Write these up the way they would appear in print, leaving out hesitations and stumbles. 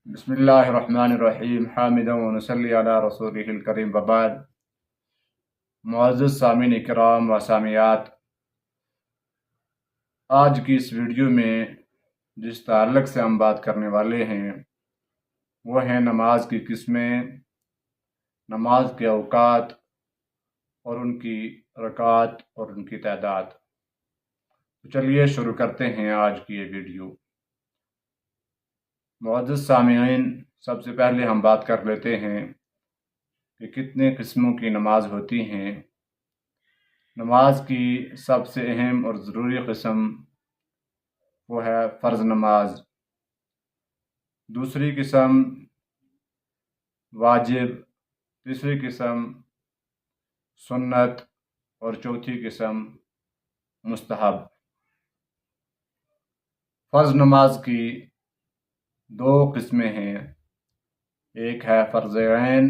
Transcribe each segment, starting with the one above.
بسم اللہ الرحمن الرحیم حامدا و نصلی علی رسولہ الکریم وبعد۔ معزز سامعین اکرام و سامعات، آج کی اس ویڈیو میں جس تعلق سے ہم بات کرنے والے ہیں وہ ہیں نماز کی قسمیں، نماز کے اوقات اور ان کی رکعات اور ان کی تعداد۔ تو چلیے شروع کرتے ہیں آج کی یہ ویڈیو۔ معزز سامعین، سب سے پہلے ہم بات کر لیتے ہیں کہ کتنے قسموں کی نماز ہوتی ہیں۔ نماز کی سب سے اہم اور ضروری قسم وہ ہے فرض نماز، دوسری قسم واجب، تیسری قسم سنت اور چوتھی قسم مستحب۔ فرض نماز کی دو قسمیں ہیں، ایک ہے فرض عین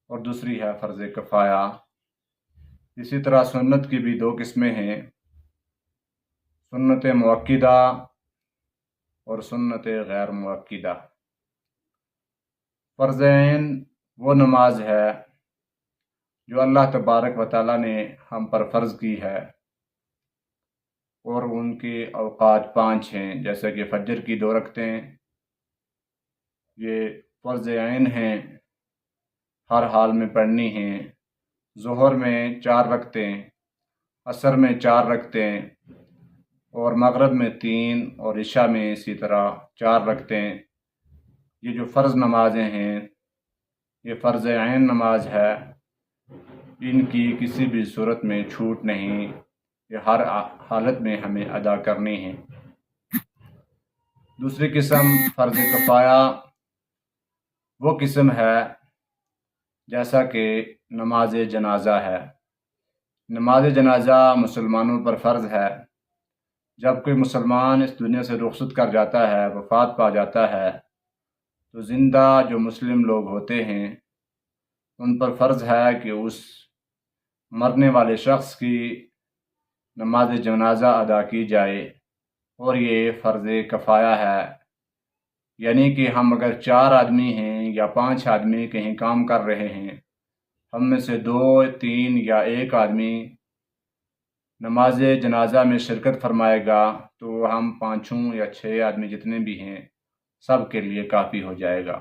اور دوسری ہے فرض کفایہ۔ اسی طرح سنت کی بھی دو قسمیں ہیں، سنت مؤکدہ اور سنت غیر مؤکدہ۔ فرض عین وہ نماز ہے جو اللہ تبارک و تعالیٰ نے ہم پر فرض کی ہے، اور ان کے اوقات 5 ہیں، جیسے کہ فجر کی 2 رکعتیں یہ فرض عین ہیں، ہر حال میں پڑھنی ہیں۔ ظہر میں 4 رکعتیں، عصر میں 4 رکعتیں، اور مغرب میں 3 اور عشاء میں اسی طرح 4 رکعتیں۔ یہ جو فرض نمازیں ہیں یہ فرض عین نماز ہے، ان کی کسی بھی صورت میں چھوٹ نہیں، یہ ہر حالت میں ہمیں ادا کرنی ہے۔ دوسری قسم فرض کفایہ وہ قسم ہے جیسا کہ نماز جنازہ ہے۔ نماز جنازہ مسلمانوں پر فرض ہے۔ جب کوئی مسلمان اس دنیا سے رخصت کر جاتا ہے، وفات پا جاتا ہے، تو زندہ جو مسلم لوگ ہوتے ہیں ان پر فرض ہے کہ اس مرنے والے شخص کی نماز جنازہ ادا کی جائے، اور یہ فرض کفایہ ہے۔ یعنی کہ ہم اگر 4 آدمی ہیں یا 5 آدمی کہیں کام کر رہے ہیں، ہم میں سے 2، 3 یا 1 آدمی نماز جنازہ میں شرکت فرمائے گا تو ہم 5 یا 6 آدمی جتنے بھی ہیں سب کے لیے کافی ہو جائے گا۔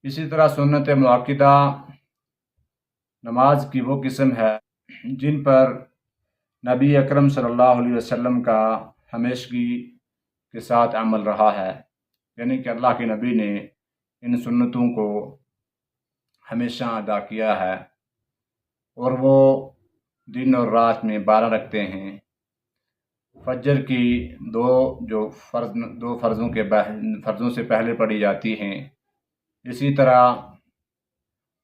اسی طرح سنت مؤکدہ نماز کی وہ قسم ہے جن پر نبی اکرم صلی اللہ علیہ وسلم کا ہمیشگی کے ساتھ عمل رہا ہے، یعنی کہ اللہ کے نبی نے ان سنتوں کو ہمیشہ ادا کیا ہے، اور وہ دن اور رات میں 12 رکعتیں ہیں۔ فجر کی 2 فرضوں سے پہلے پڑھی جاتی ہیں، اسی طرح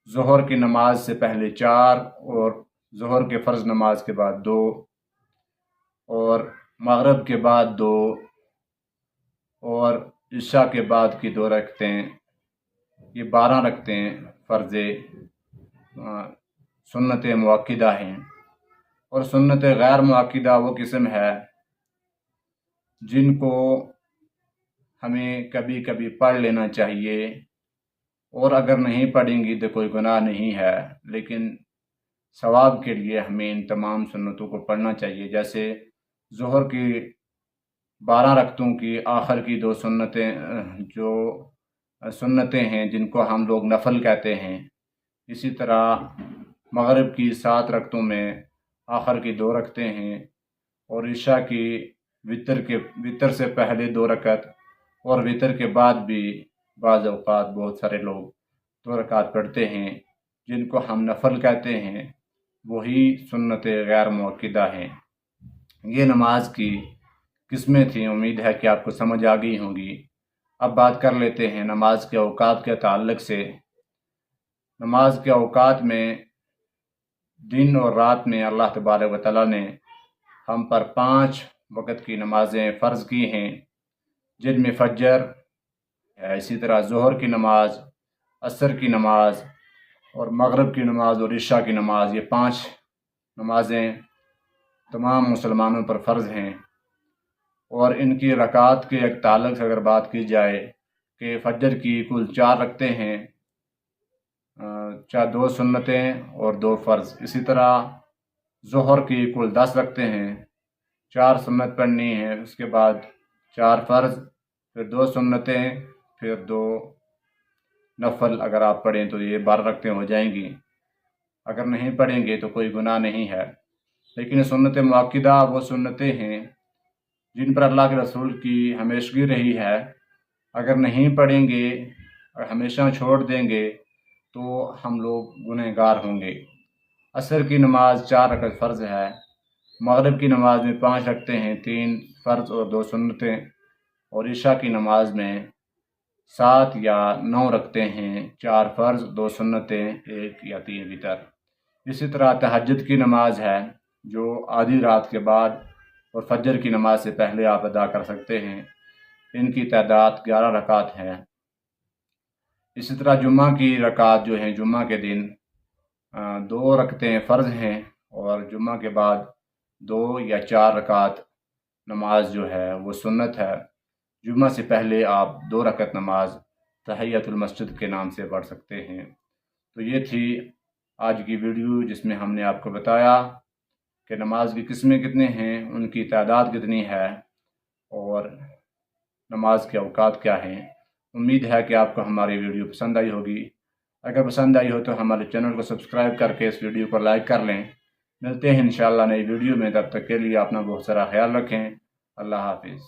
ظہر کی نماز سے پہلے 4، اور ظہر کے فرض نماز کے بعد 2، اور مغرب کے بعد 2، اور عشاء کے بعد کی 2 رکعتیں، یہ 12 رکعتیں فرض سنت مؤکدہ ہیں۔ اور سنت غیر مؤکدہ وہ قسم ہے جن کو ہمیں کبھی کبھی پڑھ لینا چاہیے، اور اگر نہیں پڑھیں گی تو کوئی گناہ نہیں ہے، لیکن ثواب کے لیے ہمیں ان تمام سنتوں کو پڑھنا چاہیے۔ جیسے ظہر کی 12 رکعتوں کی آخر کی 2 سنتیں ہیں جن کو ہم لوگ نفل کہتے ہیں، اسی طرح مغرب کی 7 رکعتوں میں آخر کی 2 رکعتیں ہیں، اور عشاء کی وطر سے پہلے 2 رکعت، اور وطر کے بعد بھی بعض اوقات بہت سارے لوگ 2 رکعت پڑھتے ہیں، جن کو ہم نفل کہتے ہیں، وہی سنت غیر مؤکدہ ہیں۔ یہ نماز کی قسمیں تھیں، امید ہے کہ آپ کو سمجھ آ گئی ہوں گی۔ اب بات کر لیتے ہیں نماز کے اوقات کے تعلق سے۔ نماز کے اوقات میں دن اور رات میں اللہ تبارک و تعالیٰ نے ہم پر 5 وقت کی نمازیں فرض کی ہیں، جن میں فجر ہے، اسی طرح ظہر کی نماز، عصر کی نماز، اور مغرب کی نماز اور عشاء کی نماز۔ یہ 5 نمازیں تمام مسلمانوں پر فرض ہیں، اور ان کی رکعات کے ایک تعلق سے اگر بات کی جائے کہ فجر کی کل 4 رکعتیں ہیں، 2 سنتیں اور 2 فرض۔ اسی طرح ظہر کی کل 10 رکعتیں ہیں، 4 سنت پڑھنی ہے، اس کے بعد 4 فرض، پھر 2 سنتیں، پھر 2 نفل اگر آپ پڑھیں تو یہ 12 رکعتیں ہو جائیں گی۔ اگر نہیں پڑھیں گے تو کوئی گناہ نہیں ہے، لیکن سنت مؤکدہ وہ سنتیں ہیں جن پر اللہ کے رسول کی ہمیشگی رہی ہے۔ اگر نہیں پڑھیں گے اور ہمیشہ چھوڑ دیں گے تو ہم لوگ گنہگار ہوں گے۔ عصر کی نماز 4 رکعت فرض ہے، مغرب کی نماز میں 5 رکعتیں ہیں، 3 فرض اور 2 سنتیں، اور عشاء کی نماز میں 7 یا 9 رکعتیں ہیں، 4 فرض، 2 سنتیں، 1 یا 3 وتر۔ اسی طرح تہجد کی نماز ہے جو آدھی رات کے بعد اور فجر کی نماز سے پہلے آپ ادا کر سکتے ہیں، ان کی تعداد 11 رکعت ہے۔ اسی طرح جمعہ کی رکعت جو ہیں، جمعہ کے دن 2 رکعتیں فرض ہیں، اور جمعہ کے بعد 2 یا 4 رکعت نماز جو ہے وہ سنت ہے۔ جمعہ سے پہلے آپ 2 رکعت نماز تحیۃ المسجد کے نام سے پڑھ سکتے ہیں۔ تو یہ تھی آج کی ویڈیو جس میں ہم نے آپ کو بتایا کہ نماز کی قسمیں کتنے ہیں، ان کی تعداد کتنی ہے، اور نماز کے اوقات کیا ہیں۔ امید ہے کہ آپ کو ہماری ویڈیو پسند آئی ہوگی۔ اگر پسند آئی ہو تو ہمارے چینل کو سبسکرائب کر کے اس ویڈیو کو لائک کر لیں۔ ملتے ہیں انشاءاللہ نئی ویڈیو میں، تب تک کے لیے اپنا بہت سارا خیال رکھیں۔ اللہ حافظ۔